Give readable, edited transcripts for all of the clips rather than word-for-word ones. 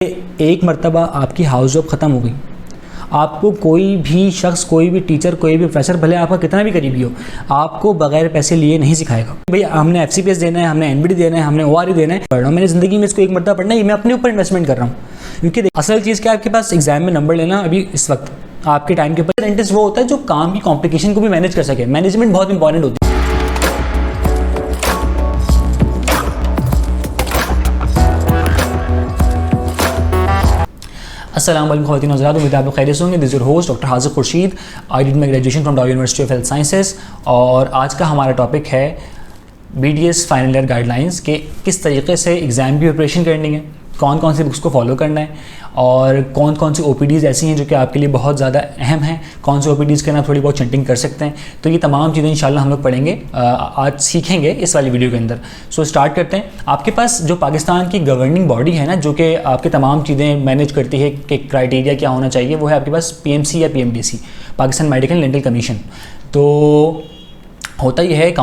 एक मर्तबा आपकी हाउस जॉब ख़त्म हो गई, आपको कोई भी शख्स, कोई भी टीचर, कोई भी प्रोफेसर, भले आपका कितना भी करीबी हो, आपको बगैर पैसे लिए नहीं सिखाएगा। भैया हमने FCPS देना है, हमने NBT देना है, हमने ORE देना है, पढ़ रहा हूँ मैंने ज़िंदगी में इसको एक मरतबा पढ़ना है, मैं अपने ऊपर इन्वेस्टमेंट कर रहा हूँ। क्योंकि असल चीज़ क्या है, आपके पास एग्जाम में नंबर लेना अभी इस वक्त आपके टाइम के ऊपर इंटरेस्ट वो होता है जो काम की कॉम्प्लिकेशन को भी मैनेज कर सके। मैनेजमेंट बहुत इंपॉर्टेंट होती है। अस्सलाम वालेकुम ख़वातीन हज़रात, उम्मीद है आप लोग खैरियत से होंगे। दिस योर होस्ट डॉक्टर हाज़िर Khurshid. I did my graduation from Dhaka university of health sciences और आज का हमारा टॉपिक है BDS फाइनल ईयर गाइडलाइंस के किस तरीके से एग्ज़ाम की प्रिपरेशन करनी है, कौन कौन सी बुक्स को फॉलो करना है और कौन कौन सी OPDs ऐसी हैं जो कि आपके लिए बहुत ज़्यादा अहम हैं, कौन सी OPDs के ना थोड़ी बहुत चीटिंग कर सकते हैं। तो ये तमाम चीज़ें इंशाल्लाह हम लोग पढ़ेंगे, आज सीखेंगे इस वाली वीडियो के अंदर। सो स्टार्ट करते हैं। आपके पास जो पाकिस्तान की गवर्निंग बॉडी है ना, जो कि आपके तमाम चीज़ें मैनेज करती है कि क्राइटेरिया क्या होना चाहिए, वो है आपके पास PMC या PMDC, Pakistan medical and dental commission. तो होता ही है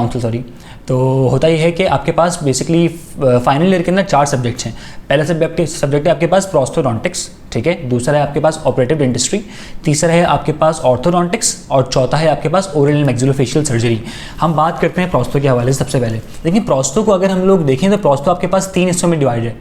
होता ही है कि आपके पास बेसिकली फाइनल ईयर के अंदर 4 सब्जेक्ट्स हैं। पहला सब्जेक्ट है आपके पास प्रोस्थोडोंटिक्स, ठीक है। दूसरा है आपके पास ऑपरेटिव डेंटिस्ट्री, तीसरा है आपके पास ऑर्थोडोंटिक्स और चौथा है आपके पास ओरल एंड मैक्सिलोफेशियल सर्जरी। हम बात करते हैं प्रोस्थो के हवाले से सबसे पहले। लेकिन प्रोस्थो को अगर हम लोग देखें तो प्रोस्थो आपके पास 3 हिस्सों में डिवाइड है।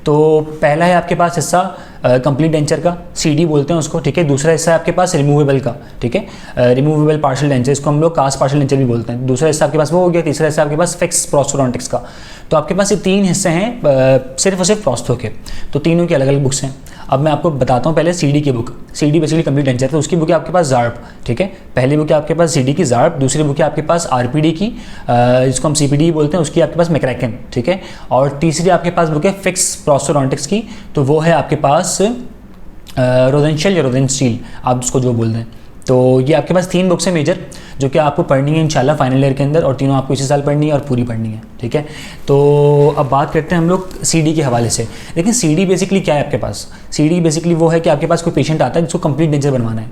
तो पहला है आपके पास हिस्सा कंप्लीट डेंचर का, CD बोलते हैं उसको, ठीक है। दूसरा हिस्सा है आपके पास रिमूवेबल का, ठीक है, रिमूवेबल पार्शियल डेंचर, इसको हम लोग कास्ट पार्शियल डेंचर भी बोलते हैं। दूसरा हिस्सा आपके पास वो हो गया। तीसरा हिस्सा आपके पास फिक्स प्रोस्थोडोंटिक्स का। तो आपके पास ये 3 हिस्से हैं सिर्फ और सिर्फ प्रोस्थो के। तो तीनों की अलग अलग बुक्स हैं। अब मैं आपको बताता हूँ पहले CD की book. CD basically complete denture, तो उसकी बुक है आपके पास ज़ार्ब, ठीक है। पहली बुक है आपके पास CD की ज़ार्ब, दूसरी बुक है आपके पास RPD की, जिसको हम CPD बोलते हैं, उसकी आपके पास मैक्रैकन, ठीक है। और तीसरी आपके पास बुक है फिक्स प्रोस्थोडोंटिक्स की, तो वो है आपके पास रोडेंशियल या रोडेंस्टील, आप उसको जो बोलते हैं। तो ये आपके पास 3 बुक्स हैं मेजर, जो कि आपको पढ़नी है इंशाल्लाह फाइनल ईयर के अंदर, और तीनों आपको इसी साल पढ़नी है और पूरी पढ़नी है, ठीक है। तो अब बात करते हैं हम लोग CD के हवाले से। लेकिन CD बेसिकली क्या है आपके पास? CD बेसिकली वो है कि आपके पास कोई पेशेंट आता है जिसको कंप्लीट डेंचर बनवाना है।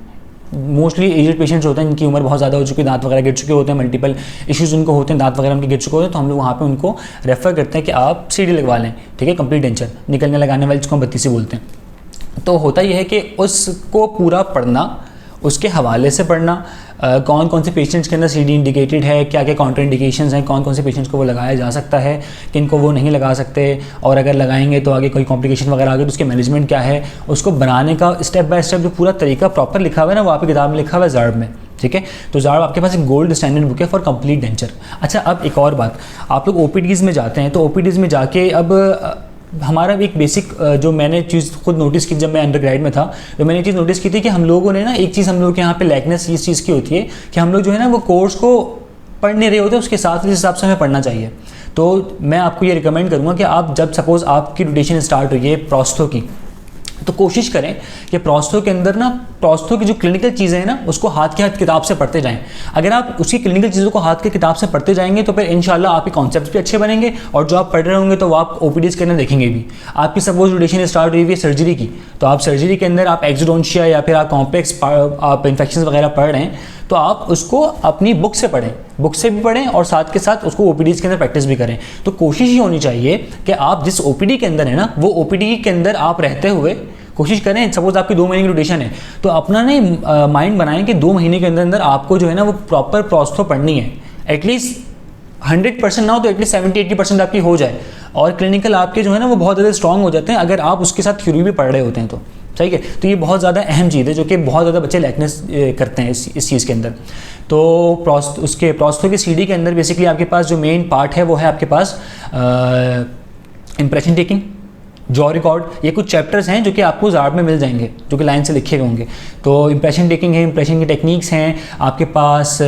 मोस्टली एजेड पेशेंट्स होते हैं, इनकी उम्र बहुत ज़्यादा हो चुकी है, दांत वगैरह गिर चुके होते हैं, मल्टीपल इश्यूज़ उनको होते हैं, दांत वगैरह उनके गिर चुके होते हैं। तो हम लोग वहाँ पे उनको रेफ़र करते हैं कि आप CD लगवा लें, ठीक है, कंप्लीट डेंचर, निकलने लगाने वाले जिसको हम 32 बोलते हैं। तो होता ही है कि उसको पूरा पढ़ना, उसके हवाले से पढ़ना, कौन कौन से पेशेंट्स के अंदर CD इंडिकेटेड है, क्या क्या काउंटर इंडिकेशंस हैं, कौन कौन से पेशेंट्स को वो लगाया जा सकता है, किनको वो नहीं लगा सकते, और अगर लगाएंगे तो आगे कोई कॉम्प्लिकेशन वगैरह आ गई तो उसके मैनेजमेंट क्या है, उसको बनाने का स्टेप बाय स्टेप जो पूरा तरीका प्रॉपर लिखा हुआ है ना, वो आपकी किताब में लिखा हुआ है ज़ार्ब में, ठीक है। तो ज़ार्ब आपके पास एक गोल्ड स्टैंडर्ड बुक है फॉर कंप्लीट डेंचर। अच्छा, अब एक और बात, आप लोग OPDs में जाते हैं, तो OPDs में जाके अब हमारा एक बेसिक जो मैंने चीज़ खुद नोटिस की जब मैं अंडरग्रेड में था, तो मैंने चीज़ नोटिस की थी कि हम लोगों ने ना, एक चीज़ हम लोग के यहाँ पे लैकनेस इस चीज़ की होती है कि हम लोग जो है ना वो कोर्स को पढ़ नहीं रहे होते, उसके साथ जिस हिसाब से हमें पढ़ना चाहिए। तो मैं आपको ये रिकमेंड करूँगा कि आप जब सपोज़ आपकी ड्यूरेशन स्टार्ट हुई है प्रोस्थो की, तो कोशिश करें कि प्रोस्थो के अंदर ना, प्रोस्थो की जो क्लिनिकल चीज़ें हैं ना, उसको हाथ के हाथ किताब से पढ़ते जाएं। अगर आप उसकी क्लिनिकल चीज़ों को हाथ के किताब से पढ़ते जाएंगे तो फिर इंशाल्लाह आपके कॉन्सेप्ट्स भी अच्छे बनेंगे, और जो आप पढ़ रहे होंगे तो वो आप OPDs के अंदर देखेंगे भी। आपकी सपोज ड्यूरेशन स्टार्ट हुई है सर्जरी की, तो आप सर्जरी के अंदर आप एक्सोडोंशिया या फिर आप कॉम्प्लेक्स आप इन्फेक्शन वगैरह पढ़ रहे हैं, तो आप उसको अपनी बुक से पढ़ें, बुक से भी पढ़ें और साथ के साथ उसको OPDs के अंदर प्रैक्टिस भी करें। तो कोशिश ये होनी चाहिए कि आप जिस OPD के अंदर है ना, वो OPD के अंदर आप रहते हुए कोशिश करें। सपोज आपकी 2 महीने की ड्यूरेशन है, तो अपना ना माइंड बनाएं कि 2 महीने के अंदर अंदर आपको जो है ना वो प्रॉपर प्रोस्थो पढ़नी है। एटलीस्ट 100% ना हो तो एटलीस्ट 70-80% आपकी हो जाए, और क्लिनिकल आपके जो है ना वो बहुत ज़्यादा स्ट्रॉन्ग हो जाते हैं अगर आप उसके साथ थ्योरी भी पढ़ रहे होते हैं तो, ठीक है। तो ये बहुत ज़्यादा अहम चीज़ है जो कि बहुत ज़्यादा बच्चे लैकनेस करते हैं इस चीज़ के अंदर। तो उसके प्रोस्थो के CD के अंदर बेसिकली आपके पास जो मेन पार्ट है वो है आपके पास इंप्रेशन टेकिंग, जॉ रिकॉर्ड, ये कुछ चैप्टर्स हैं जो कि आपको ज़ार्ब में मिल जाएंगे, जो कि लाइन से लिखे हुए होंगे। तो इंप्रेशन टेकिंग है, इंप्रेशन की टेक्निक्स हैं आपके पास,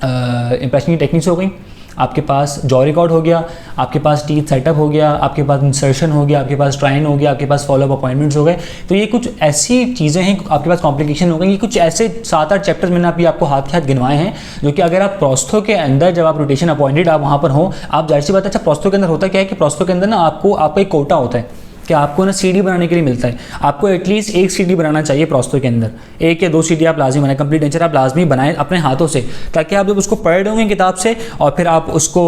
इंप्रेशन की टेक्निक्स हो गई, आपके पास जॉ रिकॉर्ड हो गया, आपके पास टीथ सेटअप हो गया, आपके पास इंसर्शन हो गया, आपके पास ट्राइन हो गया, आपके पास फॉलोअप अपॉइंटमेंट्स हो गए। तो ये कुछ ऐसी चीज़ें हैं, आपके पास कॉम्प्लिकेशन हो गई। ये कुछ ऐसे 7-8 चैप्टर्स मैंने अभी आपको हाथ के हाथ गिनवाए हैं, जो कि अगर आप प्रोस्थो के अंदर जब आप रोटेशन अपॉइंटेड आप वहाँ पर हो, आप जाहिर सी बात है। अच्छा, प्रोस्थो के अंदर होता क्या है कि प्रोस्थो के अंदर ना आपका एक कोटा होता है कि आपको ना सीडी बनाने के लिए मिलता है। आपको एटलीस्ट एक सीडी बनाना चाहिए प्रोस्तो के अंदर, 1 या 2 सीडी आप लाजमी बनाएं, कंप्लीट डेंचर आप लाजमी बनाएं अपने हाथों से, ताकि आप जब उसको पढ़ रहे होंगे किताब से और फिर आप उसको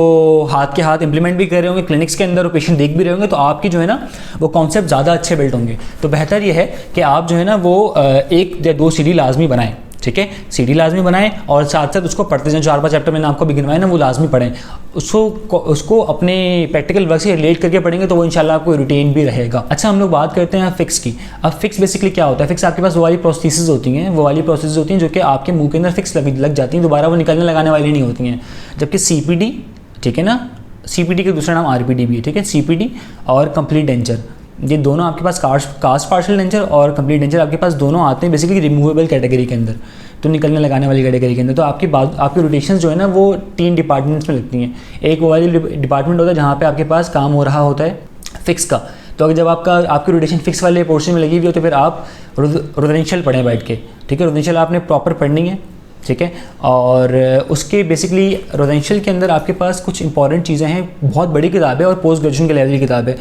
हाथ के हाथ इंप्लीमेंट भी कर रहे होंगे क्लिनिक्स के अंदर और पेशेंट देख भी रहे होंगे, तो आपकी जो है ना वो कॉन्सेप्ट ज़्यादा अच्छे बिल्ड होंगे। तो बेहतर ये है कि आप जो है ना वो 1 या 2 सीडी लाजमी बनाएं, ठीक है, सीडी लाजमी बनाएं और साथ साथ उसको पढ़ते जाएं। 4-5 चैप्टर मैंने आपको भी गिनवाए ना, वो लाजमी पढ़ें, उसको अपने प्रैक्टिकल वर्क से रिलेट करके पढ़ेंगे तो वो इंशाल्लाह आपको रिटेन भी रहेगा। अच्छा, हम लोग बात करते हैं फिक्स की। अब फिक्स बेसिकली क्या होता है? फिक्स आपके पास वो वाली प्रोसेसेस होती हैं, जो कि आपके मुंह के अंदर फिक्स लग जाती हैं, दोबारा वो निकलने लगाने वाली नहीं होती हैं। जबकि सीपीडी, ठीक है ना, सीपीडी का दूसरा नाम आरपीडी भी है, ठीक है, सीपीडी और कंप्लीट डेंचर, ये दोनों आपके पास कास्ट पार्शियल डेंचर और कंप्लीट डेंचर आपके पास दोनों आते हैं बेसिकली रिमूवेबल कैटेगरी के अंदर, तो निकलने लगाने वाली कैटेगरी के अंदर। तो आपकी रोटेशन जो है ना वो 3 डिपार्टमेंट्स में लगती हैं। एक वो वाली डिपार्टमेंट होता है जहाँ पे आपके पास काम हो रहा होता है फिक्स का, तो अगर जब आपकी रोटेशन फिक्स वाले पोर्शन में लगी हुई हो तो फिर आप रेजिडेंशियल पढ़ें बैठ के, ठीक है, रेजिडेंशियल आपने प्रॉपर पढ़नी है, ठीक है। और उसके बेसिकली रेजिडेंशियल के अंदर आपके पास कुछ इंपॉर्टेंट चीज़ें हैं, बहुत बड़ी किताब है और पोस्ट ग्रेजुएशन के लेवल की किताब है।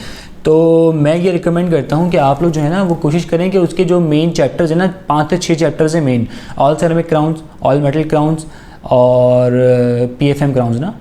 तो मैं ये रिकमेंड करता हूँ कि आप लोग जो है ना वो कोशिश करें कि उसके जो मेन चैप्टर्स हैं ना, 5 से 6 चैप्टर्स हैं main, all ceramic crowns, all metal crowns और PFM क्राउन्स ना,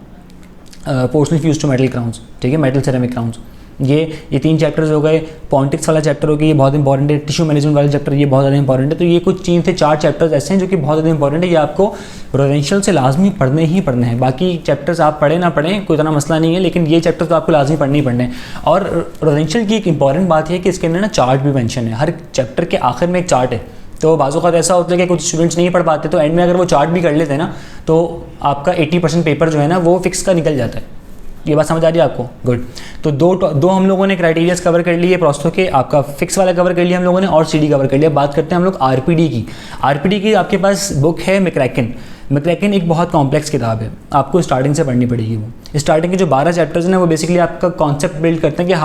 porcelain fuse to metal crowns, ठीक है, मेटल सेरेमिक क्राउन्स, ये 3 चैप्टर्स हो गए। पॉलिटिक्स वाला चैप्टर हो गया, ये बहुत इंपॉर्टेंट है। टिश्यू मैनेजमेंट वाला चैप्टर ये बहुत ज़्यादा इंपॉर्टेंट है। तो ये कुछ 3 से 4 चैप्टर्स ऐसे हैं जो कि बहुत ज़्यादा इंपॉर्टेंट है, ये आपको रेजिडेंशियल से लाजमी पढ़ने ही पढ़ने हैं। बाकी चैप्टर्स आप पढ़ें ना पढ़ें कोई इतना मसला नहीं है, लेकिन ये चैप्टर तो आपको लाजमी पढ़ने ही पढ़ने हैं। और रेजिडेंशियल की एक इंपॉर्टेंट बात है कि इसके अंदर ना चार्ट भी मेंशन है, हर चैप्टर के आखिर में एक चार्ट है। तो बाज़-औक़ात ऐसा होता है कि कुछ स्टूडेंट्स नहीं पढ़ पाते, तो एंड में अगर वो चार्ट भी कर लेते हैं ना तो आपका 80% पेपर जो है ना वो फिक्स का निकल जाता है। ये बात समझ आ रही है आपको? गुड। तो दो हम लोगों ने क्राइटेरियाज कवर कर लिए प्रोस्तो के, आपका फिक्स वाला कवर कर लिया हम लोगों ने और सीडी कवर कर लिया। बात करते हैं हम लोग आरपीडी की। आरपीडी की आपके पास बुक है मैक्रैकन एक बहुत कॉम्प्लेक्स किताब है, आपको स्टार्टिंग से पढ़नी पड़ेगी। वो स्टार्टिंग के जो 12 चैप्टर्स हैं वो बेसिकली आपका कॉन्सेप्ट बिल्ड करते हैं कि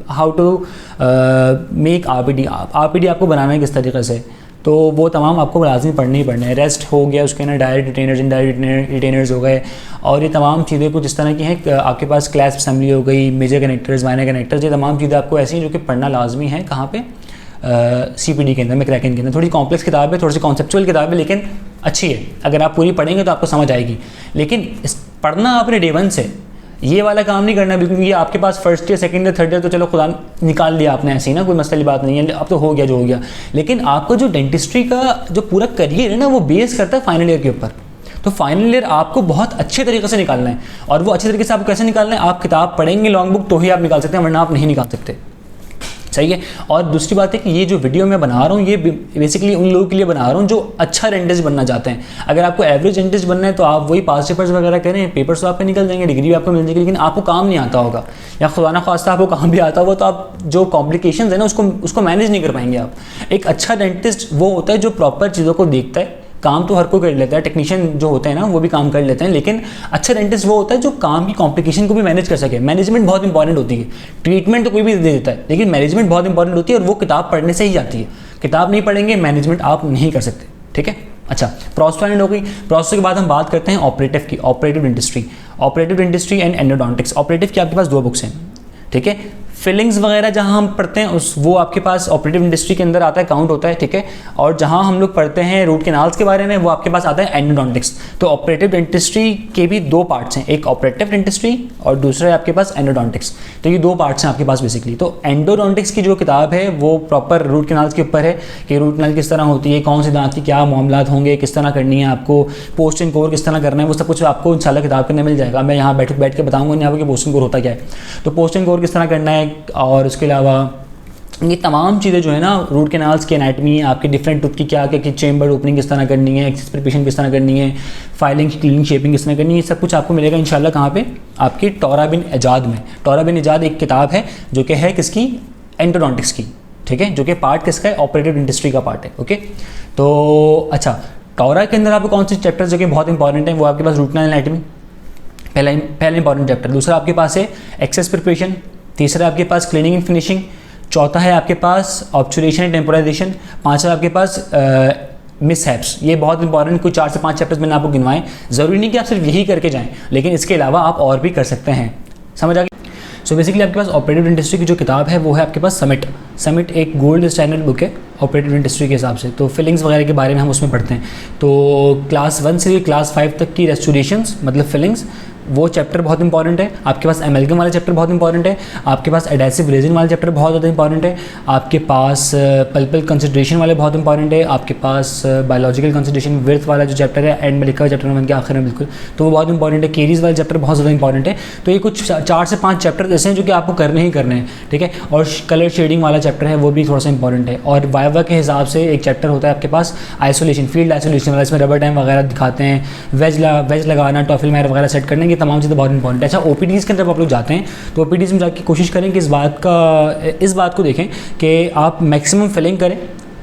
हाउ टू मेक आरपीडी आपको बनाना है किस तरीके से, तो वो तमाम आपको लाजमी पढ़ने ही पढ़ने हैं। रेस्ट हो गया, उसके अंदर डायरेक्ट रिटेनर्स, इनडायरेक्ट रिटेनर्स हो गए, और ये तमाम चीज़ें कुछ इस तरह की हैं। आपके पास क्लैस्प असेंबली हो गई, मेजर कनेक्टर्स, माइनर कनेक्टर्स, ये तमाम चीज़ें आपको ऐसी हैं जो कि पढ़ना लाजमी है। कहाँ पे? सीपीडी के अंदर, मैक्रैकन के अंदर। थोड़ी कॉम्प्लेक्स किताब है, थोड़ी सी कॉन्सेप्चुअल किताब है, लेकिन अच्छी है। अगर आप पूरी पढ़ेंगे तो आपको समझ आएगी। लेकिन पढ़ना आपने डे 1 से, ये वाला काम नहीं करना बिल्कुल। ये आपके पास first year, second year, third year तो चलो खुदा निकाल लिया आपने, ऐसे ही ना, कोई मसले बात नहीं है, अब तो हो गया जो हो गया। लेकिन आपको जो डेंटिस्ट्री का जो पूरा करियर है ना वो बेस करता है फाइनल ईयर के ऊपर। तो फाइनल ईयर आपको बहुत अच्छे तरीके से निकालना है, और वो अच्छे तरीके से आपको कैसे निकालना है? आप किताब पढ़ेंगे लॉन्ग बुक तो ही आप निकाल सकते हैं, वरना आप नहीं निकाल सकते। सही है। और दूसरी बात है कि ये जो वीडियो मैं बना रहा हूँ ये बेसिकली उन लोगों के लिए बना रहा हूँ जो अच्छा डेंटिस्ट बनना चाहते हैं। अगर आपको एवरेज डेंटिस्ट बनना है तो आप वही पास पेपर्स वगैरह करें, पेपर्स तो आपके निकल जाएंगे, डिग्री भी आपको मिल जाएगी, लेकिन आपको काम नहीं आता होगा, या खुदा ना ख्वास्ता आपको काम भी आता होगा तो आप जो कॉम्प्लिकेशंस है ना उसको मैनेज नहीं कर पाएंगे आप। एक अच्छा डेंटिस्ट वो होता है जो प्रॉपर चीज़ों को देखता है। काम तो हर कोई कर लेता है, टेक्नीशियन जो होते हैं ना वो भी काम कर लेते हैं, लेकिन अच्छा डेंटिस्ट वो होता है जो काम की कॉम्प्लिकेशन को भी मैनेज कर सके। मैनेजमेंट बहुत इंपॉर्टेंट होती है। ट्रीटमेंट तो कोई भी दे देता है, लेकिन मैनेजमेंट बहुत इंपॉर्टेंट होती है, और वो किताब पढ़ने से ही आती है। किताब नहीं पढ़ेंगे मैनेजमेंट आप नहीं कर सकते, ठीक है। अच्छा, प्रोस्तो एंड हो गई। प्रोस्तो के बाद हम बात करते हैं ऑपरेटिव की, operative dentistry and endodontics. Operative की आपके पास 2 बुक्स हैं, ठीक है। फिलिंग्स वगैरह जहाँ हम पढ़ते हैं वो आपके पास ऑपरेटिव इंडस्ट्री के अंदर आता है, काउंट होता है, ठीक है। और जहाँ हम लोग पढ़ते हैं रूट कैनाल्स के बारे में वो आपके पास आता है एंडोडोंटिक्स। तो ऑपरेटिव डेंटिस्ट्री के भी 2 पार्ट्स हैं, एक ऑपरेटिव डेंटिस्ट्री और दूसरा है आपके पास एंडोडोंटिक्स। तो ये 2 पार्ट्स हैं आपके पास बेसिकली। तो एंडोडोंटिक्स की जो किताब है वो प्रॉपर रूट कैनाल्स के ऊपर है कि रूट कैनाल किस तरह होती है, कौन से दांत की क्या मामलात होंगे, किस तरह करनी है आपको, पोस्ट एंड कोर किस तरह करना है, वो सब कुछ आपको इंशाल्लाह किताब के अंदर मिल जाएगा। मैं यहाँ बैठ के बताऊँगा नहीं आपको कि पोस्ट एंड कोर होता क्या है। तो पोस्ट एंड कोर किस तरह करना है, और उसके अलावा ये तमाम चीज़ें जो है ना रूट कैनाल्स की एनाटमी, आपके डिफरेंट टूथ की क्या क्या चेंबर ओपनिंग किस तरह करनी है, एक्सेस प्रिपरेशन किस तरह करनी है, फाइलिंग क्लीनिंग शेपिंग किस तरह करनी है, सब कुछ आपको मिलेगा इंशाल्लाह। कहाँ पे? आपकी टोरा बिन इजाद में। टोरा बिन इजाद एक किताब है जो कि है किसकी? एंडोडोंटिक्स की, ठीक है, जो कि पार्ट किसका है? ऑपरेटिव इंडस्ट्री का पार्ट है, ओके। तो अच्छा, टोरा के अंदर आपको कौन से चैप्टर्स जो कि बहुत इंपॉर्टेंट है? वो आपके पास रूट कैनाल एनाटमी, पहला इंपॉर्टेंट चैप्टर। दूसरा आपके पास है एक्सेस प्रिपरेशन। तीसरा आपके पास क्लीनिंग एंड फिनिशिंग। चौथा है आपके पास ऑब्चुरेशन एंड टेम्पोराइजेशन। पांचवा आपके पास मिसहैप्स। ये बहुत इंपॉर्टेंट, कुछ 4 से 5 चैप्टर्स मैंने आपको गिनवाएं। ज़रूरी नहीं कि आप सिर्फ यही करके जाएं, लेकिन इसके अलावा आप और भी कर सकते हैं। समझ आ गया? सो बेसिकली आपके पास ऑपरेटिव इंडस्ट्री की जो किताब है वो है आपके पास समिट एक गोल्ड स्टैंडर्ड बुक है ऑपरेटिव इंडस्ट्री के हिसाब से। तो फिलिंग्स वगैरह के बारे में हम उसमें पढ़ते हैं। तो क्लास 1 से क्लास 5 तक की रेस्टोरेशंस मतलब फिलिंग्स, वो चैप्टर बहुत इंपॉर्टेंट है। आपके पास एमएलगम वाला चैप्टर बहुत इंपॉर्टेंट है। आपके पास एडेसिव रेजिन वाला चैप्टर बहुत ज़्यादा इंपॉर्टेंट है। आपके पास पल्पल कंसिडरेशन वाले बहुत इंपॉर्टेंट है। आपके पास बायोलॉजिकल कंसिडरेशन विर्थ वाला जो चैप्टर है एंड में लिखा हुआ चैप्टर नंबर के आखिर में बिल्कुल, तो वो बहुत इंपॉर्टेंट है। केरीज वाला चैप्टर बहुत ज़्यादा इंपॉर्टेंट है। तो ये कुछ 4 से 5 चैप्टर ऐसे हैं जो कि आपको करने ही करने हैं, ठीक है। और कलर शेडिंग वाला चैप्टर है वो भी थोड़ा सा इंपॉर्टेंट है। और वाइवा के हिसाब से एक चैप्टर होता है आपके पास आइसोलेशन, फील्ड आइसोलेशन वाला, इसमें रबर डैम वगैरह दिखाते हैं, वेज लगाना, टॉफिल मैर वगैरह सेट करने, ये तमाम चीज़ें बहुत इंपॉर्टेंट। अच्छा, ओपीडीज़ के अंदर आप लोग जाते हैं तो ओपीडीज़ में जाके कोशिश करें कि इस बात को देखें कि आप मैक्सिमम फिलिंग करें,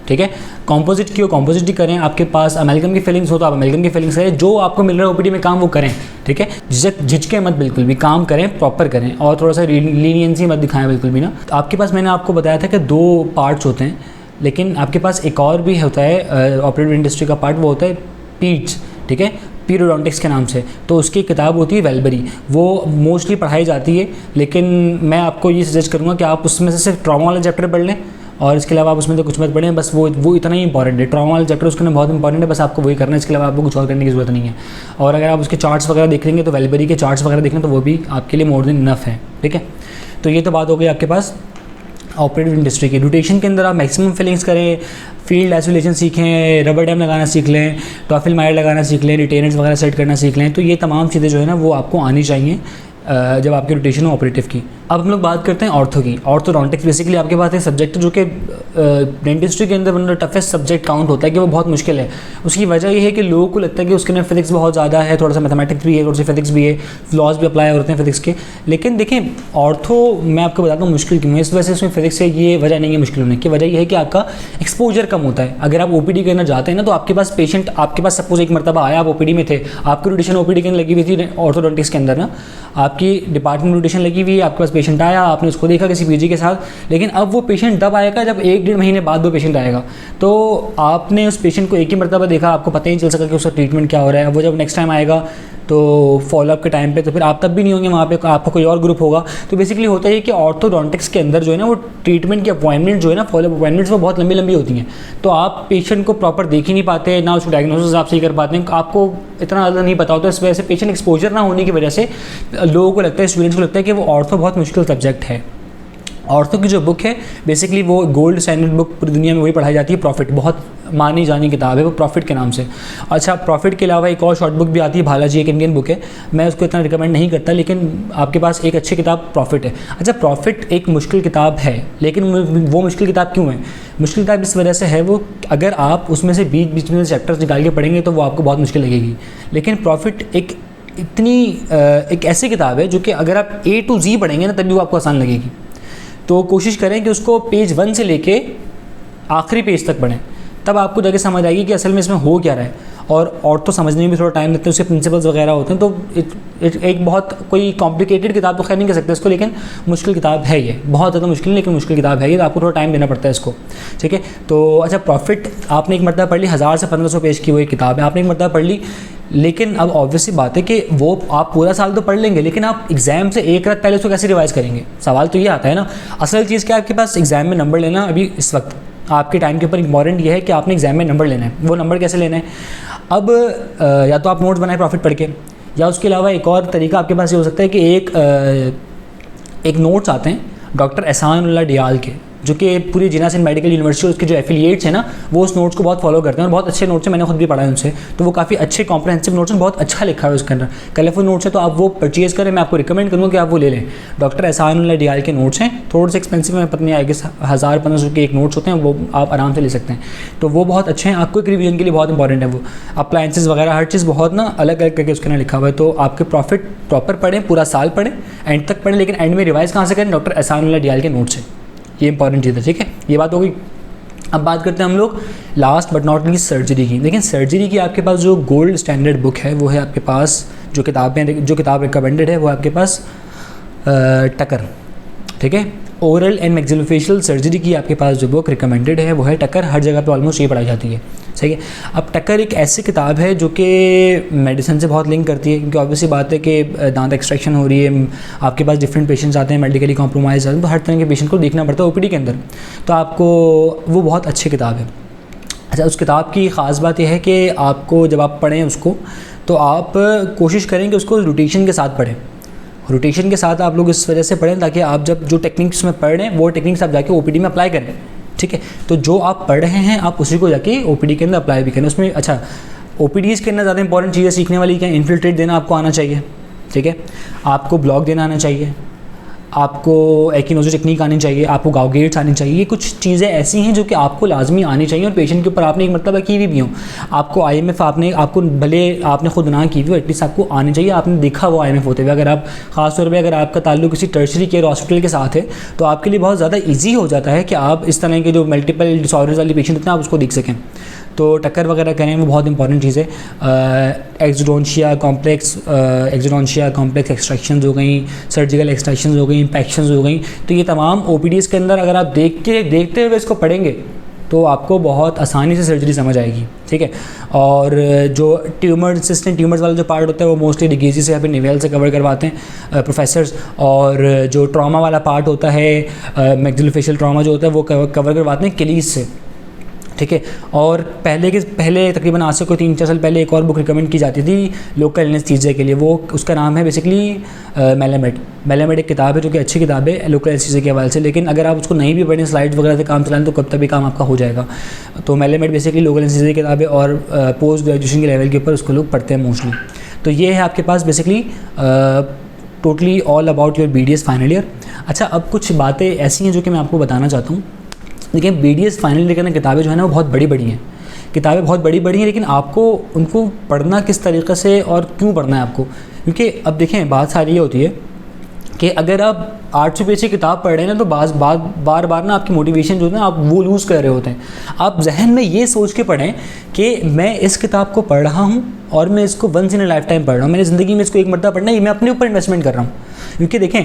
ठीक है। कॉम्पोजिट की हो कॉम्पोजिट ही करें। आपके पास अमेलगम की फिलिंग्स हो तो आप अमेलगम की फिलिंग्स करें। जो आपको मिल रहा है ओपीडी में काम वो करें, ठीक है। झिझके मत, बिल्कुल भी काम करें, प्रॉपर करें और थोड़ा सा लीनियंसी मत दिखाएं बिल्कुल भी ना। तो आपके पास मैंने आपको बताया था कि 2 पार्ट्स होते हैं, लेकिन आपके पास एक और भी होता है ऑपरेटिव इंडस्ट्री का पार्ट, वो होता है पीड्स, ठीक है, पीरियोडोंटिक्स के नाम से। तो उसकी किताब होती है वेलबरी, वो मोस्टली पढ़ाई जाती है, लेकिन मैं आपको ये सजेस्ट करूँगा कि आप उसमें से सिर्फ ट्रॉमा वाला चैप्टर पढ़ लें और इसके अलावा आप उसमें तो कुछ मत पढ़ें। बस वो इतना ही इंपॉर्टेंट है। ट्रॉमा वाला चैप्टर उसके लिए बहुत इंपॉर्टेंट है, बस आपको वही करना है, इसके अलावा आपको कुछ और करने की ज़रूरत नहीं है। और अगर आप उसके चार्ट्स वगैरह देख लेंगे तो वेलबरी के चार्ट्स वगैरह देखें तो वो भी आपके लिए मोर देन इनफ है, ठीक है। तो ये तो बात हो गई आपके पास ऑपरेटिव इंडस्ट्री की। रोटेशन के अंदर आप मैक्सिमम फिलिंग्स करें, फील्ड आइसोलेशन सीखें, रबर डैम लगाना सीख लें, टॉफिल मायर लगाना सीख लें, रिटेनर्स वगैरह सेट करना सीख लें। तो ये तमाम चीज़ें जो है ना वो आपको आनी चाहिए जब आपकी रोटेशन हो ऑपरेटिव की। अब हम लोग बात करते हैं ऑर्थो की। ऑर्थोडोंटिक्स बेसिकली आपके पास एक सब्जेक्ट है जो कि डेंटिस्ट्री के अंदर one of the toughest subject count होता है कि वो बहुत मुश्किल है। उसकी वजह ये है कि लोगों को लगता है कि उसके अंदर फिजिक्स बहुत ज़्यादा है, थोड़ा सा मैथमेटिक्स भी है, थोड़ी सी फिजिक्स भी है, लॉज भी अप्लाई होते हैं फिजिक्स के। लेकिन देखें ऑर्थो मैं आपको बताता हूँ मुश्किल क्यों है। इस वजह से उसमें फिजिक्स है ये वजह नहीं है मुश्किल होने की। वजह यह है कि आपका एक्सपोजर कम होता है। अगर आप ओपीडी के अंदर जाते हैं ना तो आपके पास पेशेंट, आपके पास सपोज एक मरतबा आया, आप ओपीडी में थे, आपकी रोटेशन ओपीडी के अंदर लगी हुई थी ऑर्थोडोंटिक्स के अंदर ना, आपकी डिपार्टमेंट रोटेशन लगी हुई है, आपके पास पेशेंट आया, आपने उसको देखा किसी पीजी के साथ, लेकिन अब वो पेशेंट तब आएगा जब 1-1.5 महीने बाद वो पेशेंट आएगा। तो आपने उस पेशेंट को एक ही मरतबा देखा, आपको पता ही नहीं चल सका कि उसका ट्रीटमेंट क्या हो रहा है। वो जब नेक्स्ट टाइम आएगा तो फॉलोअप के टाइम पे तो फिर आप तब भी नहीं होंगे वहाँ पे, आपका कोई और ग्रुप होगा। तो बेसिकली होता है कि ऑर्थोडोंटिक्स के अंदर जो है ना वो ट्रीटमेंट की अपॉइंटमेंट जो है ना, फॉलोअप अपॉइंटमेंट्स वो बहुत लंबी लंबी होती हैं। तो आप पेशेंट को प्रॉपर देख ही नहीं पाते, ना उसको डायग्नोसिस आप सही कर पाते हैं, आपको इतना ज़्यादा नहीं पता होता। इस वजह से पेशेंट एक्सपोजर ना होने की वजह से लोगों को लगता है, स्टूडेंट्स को लगता है कि वो ऑर्थो बहुत मुश्किल सब्जेक्ट है। ऑर्थो की जो बुक है बेसिकली वो गोल्ड स्टैंडर्ड बुक पूरी दुनिया में वही पढ़ाई जाती है। प्रॉफिट बहुत मानी जानी किताब है वो, प्रॉफिट के नाम से। अच्छा, प्रॉफिट के अलावा एक और शॉर्ट बुक भी आती है, भालाजी, एक इंडियन बुक है, मैं उसको इतना रिकमेंड नहीं करता, लेकिन आपके पास एक अच्छी किताब प्रॉफिट है। अच्छा, प्रॉफिट एक मुश्किल किताब है, लेकिन वो मुश्किल किताब क्यों है? मुश्किल किताब इस वजह से है वो, अगर आप उसमें से बीच में चैप्टर्स निकाल के पढ़ेंगे तो वो आपको बहुत मुश्किल लगेगी। लेकिन प्रॉफिट एक ऐसी किताब है जो कि अगर आप A to Z पढ़ेंगे ना तभी वो आपको आसान लगेगी। तो कोशिश करें कि उसको पेज 1 से लेके आखिरी पेज तक पढ़ें, तब आपको जाके समझ आएगी कि असल में इसमें हो क्या रहा है। और तो समझने में भी थोड़ा टाइम लगता है, उसके प्रिंसिपल्स वगैरह होते हैं। तो एक बहुत कोई कॉम्प्लिकेटेड किताब तो खैर नहीं कह सकते इसको, लेकिन मुश्किल किताब है ये, बहुत ज़्यादा मुश्किल लेकिन मुश्किल किताब है ये, तो आपको थोड़ा टाइम देना पड़ता है इसको, ठीक है। तो अच्छा, प्रॉफिट आपने एक मरतबा पढ़ ली, 1000 से 1500 पेज की वो एक किताब है, आपने एक मरतबा पढ़ ली। लेकिन अब ऑब्वियसली बात है कि वो आप पूरा साल तो पढ़ लेंगे, लेकिन आप एग्ज़ाम से एक रात पहले उसको कैसे रिवाइज़ करेंगे? सवाल तो ये आता है ना। असल चीज़ क्या है, आपके पास एग्ज़ाम में नंबर लेना अभी इस वक्त आपके टाइम के ऊपर इंपॉर्टेंट ये है कि आपने एग्ज़ाम में नंबर लेना है। वो नंबर कैसे लेना है? अब या तो आप नोट्स बनाए प्रॉफिट पढ़ के, या उसके अलावा एक और तरीका आपके पास ये हो सकता है कि एक नोट्स आते हैं डॉक्टर एहसानुल्लाह डियाल के, जो कि पूरी जिन्ना सिंध मेडिकल यूनिवर्सिटी और उसके जो एफिलिएट्स हैं ना वो उस नोट्स को बहुत फॉलो करते हैं और बहुत अच्छे नोट्स हैं, मैंने खुद भी पढ़ा है उनसे। तो वो काफ़ी अच्छे कॉम्प्रहेंसिव नोट्स हैं, बहुत अच्छा लिखा है उसके अंदर, कलरफुल नोट्स है। तो आप वो परचेज़ करें, मैं आपको रिकमेंड करूँगा कि आप वो ले लें। डॉक्टर एहसानुल्लाह डियाल के नोट्स हैं, थोड़े से एक्सपेंसिव में पता नहीं आएगी, 1000-1500 के एक नोट्स होते हैं, वो आप आराम से ले सकते हैं। तो वो बहुत अच्छे हैं, आपको एक रिवीजन के लिए बहुत इंपॉर्टेंट है वो। अप्लायंसेस वगैरह हर चीज़ बहुत ना अलग अलग करके उसके अंदर लिखा हुआ है। तो आपके प्रॉफिट प्रॉपर पढ़ें, पूरा साल पढ़ें, एंड तक पढ़ें, लेकिन एंड में रिवाइज़ कहाँ से करें? डॉक्टर एहसानुल्लाह डियाल के नोट्स से। ये इंपॉर्टेंट चीज़ है, ठीक है। ये बात हो गई। अब बात करते हैं हम लोग last but not least surgery की। लेकिन सर्जरी की आपके पास जो गोल्ड स्टैंडर्ड बुक है वो है आपके पास, जो किताब रिकमेंडेड है वो आपके पास टकर, ठीक है। ओरल एंड मैक्सिलोफेशियल सर्जरी की आपके पास जो बुक रिकमेंडेड है वो है टकर, हर जगह पे ऑलमोस्ट ये पढ़ाई जाती है, सही है। अब टकर एक ऐसी किताब है जो कि मेडिसिन से बहुत लिंक करती है, क्योंकि ऑब्वियसली बात है कि दांत एक्सट्रैक्शन हो रही है, आपके पास डिफरेंट पेशेंट्स आते हैं, मेडिकली कॉम्प्रोमाइज आते हैं, तो हर तरह के पेशेंट को देखना पड़ता है ओपीडी के अंदर, तो आपको वो बहुत अच्छी किताब है। अच्छा, उस किताब की ख़ास बात यह है कि आपको जब आप पढ़ें उसको तो आप कोशिश करें कि उसको रोटेशन के साथ पढ़ें। रोटेशन के साथ आप लोग इस वजह से पढ़ें ताकि आप जब जो टेक्निक्स में पढ़ रहे हैं वो टेक्निक्स आप जाके ओपीडी में अप्लाई करें, ठीक है। तो जो आप पढ़ रहे हैं आप उसी को जाके ओपीडी के अंदर अप्लाई भी करें। उसमें अच्छा, ओपीडीज़ के अंदर ज़्यादा इंपॉर्टेंट चीज़ें सीखने वाली क्या, इन्फिल्ट्रेट देना आपको आना चाहिए, ठीक है, आपको ब्लॉक देना आना चाहिए, आपको एकिनोज़ो टेक्निक आनी चाहिए, आपको गाउगेट्स आनी चाहिए। ये कुछ चीज़ें ऐसी हैं जो कि आपको लाजमी आनी चाहिए और पेशेंट के ऊपर आपने एक मतलब की भी हो। आपको IMF आपको भले आपने खुद ना की भी हो, एटलीस्ट आपको आनी चाहिए, आपने देखा वो IMF होते हुए। अगर आप ख़ासतौर पर अगर आपका ताल्लुक किसी टर्शरी केयर हॉस्पिटल के साथ है तो आपके लिए बहुत ज़्यादा ईजी हो जाता है कि आप इस तरह के जो मल्टीपल डिसऑर्डर्स वाले पेशेंट होते हैं आप उसको देख सकें। तो टक्कर वगैरह करें, वो बहुत इंपॉर्टेंट चीज़ है। एक्सोडोंशिया कॉम्प्लेक्स एक्सट्रैक्शंस हो गई, सर्जिकल एक्सट्रैक्शंस हो गई, इम्पैक्शंस हो गई, तो ये तमाम OPDs के अंदर अगर आप देखते हुए इसको पढ़ेंगे तो आपको बहुत आसानी से सर्जरी समझ आएगी, ठीक है। और जो इंसिस्टेंट ट्यूमर्स वाला जो पार्ट होता है वो मोस्टली डिगेजी से या फिर निवेल से कवर करवाते हैं प्रोफेसर्स, और जो ट्रॉमा वाला पार्ट होता है मैक्सिलोफेशियल ट्रॉमा जो होता है वो कवर करवाते हैं किलीज से, ठीक है। और पहले तकरीबन आज से कोई 3-4 साल पहले एक और बुक रिकमेंड की जाती थी लोकल एनेस्थीसिया के लिए, वो उसका नाम है बेसिकली मेलामेड एक किताब है जो कि अच्छी किताब है लोकल एनेस्थीसिया के हवाले से, लेकिन अगर आप उसको नहीं भी पढ़ें, स्लाइड्स वगैरह से काम चलाएं तो कब तक भी काम आपका हो जाएगा। तो मेलामेड बेसिकली लोकल एनेस्थीसिया की किताब है और पोस्ट ग्रेजुएशन के लेवल के ऊपर उसको लोग पढ़ते हैं मोस्टली। तो ये है आपके पास basically totally all about your BDS final year. अच्छा, अब कुछ बातें ऐसी हैं जो कि मैं आपको बताना चाहता हूँ। देखिए, BDS फाइनल ईयर की किताबें जो है ना वो बहुत बड़ी हैं, किताबें बहुत बड़ी हैं, लेकिन आपको उनको पढ़ना किस तरीक़े से और क्यों पढ़ना है आपको, क्योंकि अब देखें बात सारी ये होती है कि अगर आप 800 पेज की किताब पढ़ रहे हैं ना तो बार बार ना आपकी मोटिवेशन जो है ना आप वो लूज़ कर रहे होते हैं। आप जहन में ये सोच के पढ़ें कि मैं इस किताब को पढ़ रहा हूँ और मैं इसको once in a lifetime पढ़ रहा हूँ, मैंने ज़िंदगी में इसको एक मरतबा पढ़ना है, मैं अपने ऊपर इन्वेस्टमेंट कर रहा हूँ। क्योंकि देखें,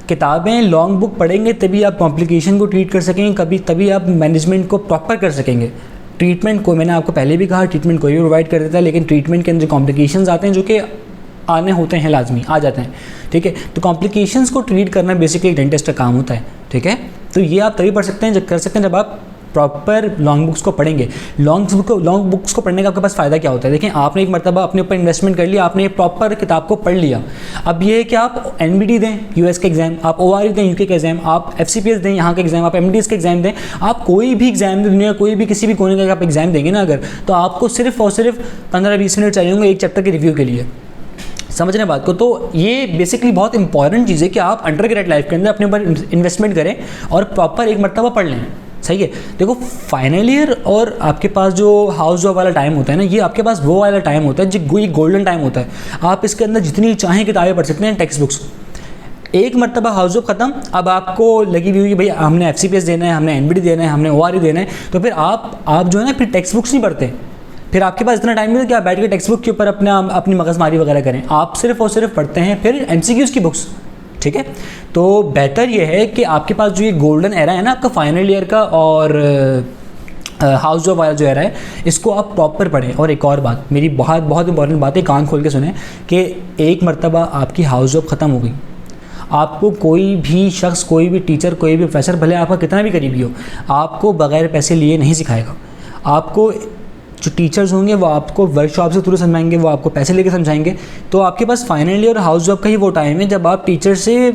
किताबें लॉन्ग बुक पढ़ेंगे तभी आप कॉम्प्लिकेशन को ट्रीट कर सकेंगे, तभी आप मैनेजमेंट को प्रॉपर कर सकेंगे। ट्रीटमेंट को मैंने आपको पहले भी कहा, ट्रीटमेंट कोई भी प्रोवाइड कर देता है, लेकिन ट्रीटमेंट के अंदर कॉम्प्लिकेशंस आते हैं जो कि आने होते हैं, लाजमी आ जाते हैं, ठीक है। तो कॉम्प्लिकेशंस को ट्रीट करना बेसिकली एक डेंटिस्ट का काम होता है, ठीक है। तो ये आप तभी पढ़ सकते हैं जब आप प्रॉपर लॉन्ग बुक्स को पढ़ेंगे। लॉन्ग बुक्स को पढ़ने का आपके पास फ़ायदा क्या होता है? देखें, आपने एक मरतबा अपने ऊपर इन्वेस्टमेंट कर लिया, आपने एक प्रॉपर किताब को पढ़ लिया। अब ये है कि आप NBD दें US के एग्ज़ाम, आप ORE दें UK के एग्ज़ाम, आप FCPS दें यहाँ के एग्ज़ाम, आप MDS के एग्ज़ाम दें, आप कोई भी एग्ज़ाम दें, दुनिया कोई भी किसी भी कोने का आप एग्ज़ाम देंगे ना अगर, तो आपको सिर्फ और सिर्फ 15-20 मिनट चाहिए होंगे एक चैप्टर के रिव्यू के लिए। समझ रहे हैं बात को? तो ये बेसिकली बहुत इंपॉर्टेंट चीज़ है कि आप अंडर ग्रेड लाइफ के अंदर अपने ऊपर इन्वेस्टमेंट करें और प्रॉपर एक मरतबा पढ़ लें, सही है। देखो, फाइनल ईयर और आपके पास जो हाउस जॉब वाला टाइम होता है ना, ये आपके पास वो वाला टाइम होता है जो गोल्डन टाइम होता है। आप इसके अंदर जितनी चाहें किताबें पढ़ सकते हैं, टेक्स्ट बुक्स। एक मरतबा हाउस जॉब ख़त्म, अब आपको लगी हुई कि भाई हमने FCPS देना है, हमने NBD देना है, हमने ORE देना है, तो फिर आप जो है ना फिर टेक्स्ट बुक्स नहीं पढ़ते, फिर आपके पास इतना टाइम नहीं है कि आप बैठ के टेक्स्ट बुक के ऊपर अपनी मगजमारी वगैरह करें। आप सिर्फ और सिर्फ पढ़ते हैं फिर MCQs की बुक्स, ठीक है। तो बेहतर ये है कि आपके पास जो ये गोल्डन एरा है ना आपका फाइनल ईयर का और हाउस जॉब वाला जो एरा है, इसको आप प्रॉपर पढ़ें। और एक और बात, मेरी बहुत इंपॉर्टेंट बात है, कान खोल के सुने, कि एक मरतबा आपकी हाउस जॉब ख़त्म हो गई, आपको कोई भी शख्स, कोई भी टीचर, कोई भी प्रोफेसर, भले आपका कितना भी करीबी हो, आपको बग़ैर पैसे लिए नहीं सिखाएगा। आपको जो टीचर्स होंगे वो आपको वर्कशॉप से थ्रू समझाएंगे, वो आपको पैसे लेके समझाएंगे। तो आपके पास फाइनल ईयर और हाउस जॉब का ही वो टाइम है जब आप टीचर से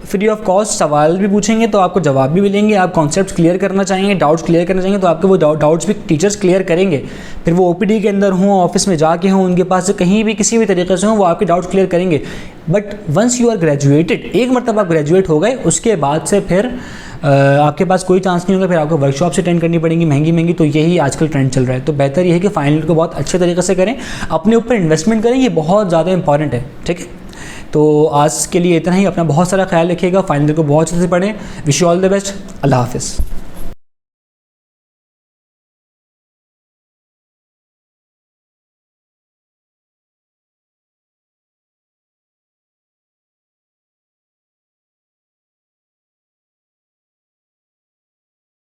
फ्री ऑफ कॉस्ट सवाल भी पूछेंगे तो आपको जवाब भी मिलेंगे। आप कॉन्सेप्ट्स क्लियर करना चाहेंगे, डाउट्स क्लियर करना चाहेंगे तो आपके वो डाउट्स भी टीचर्स क्लियर करेंगे। फिर वो OPD के अंदर हों, ऑफिस में जाके हों, उनके पास से कहीं भी किसी भी तरीके से हों, वो आपके डाउट्स क्लियर करेंगे। But once you are graduated, एक मरतबा आप ग्रेजुएट हो गए, उसके बाद से फिर आपके पास कोई चांस नहीं होगा, फिर आपको वर्कशॉप से अटेंड करनी पड़ेगी महंगी। तो यही आजकल ट्रेंड चल रहा है। तो बेहतर ये है कि फाइनल को बहुत अच्छे तरीके से करें, अपने ऊपर इन्वेस्टमेंट करें, ये बहुत ज़्यादा इंपॉर्टेंट है, ठीक है। तो आज के लिए इतना ही। अपना बहुत सारा ख्याल रखिएगा, फाइनल को बहुत अच्छे से पढ़ें। Wish you all the best. अल्लाह हाफिज़।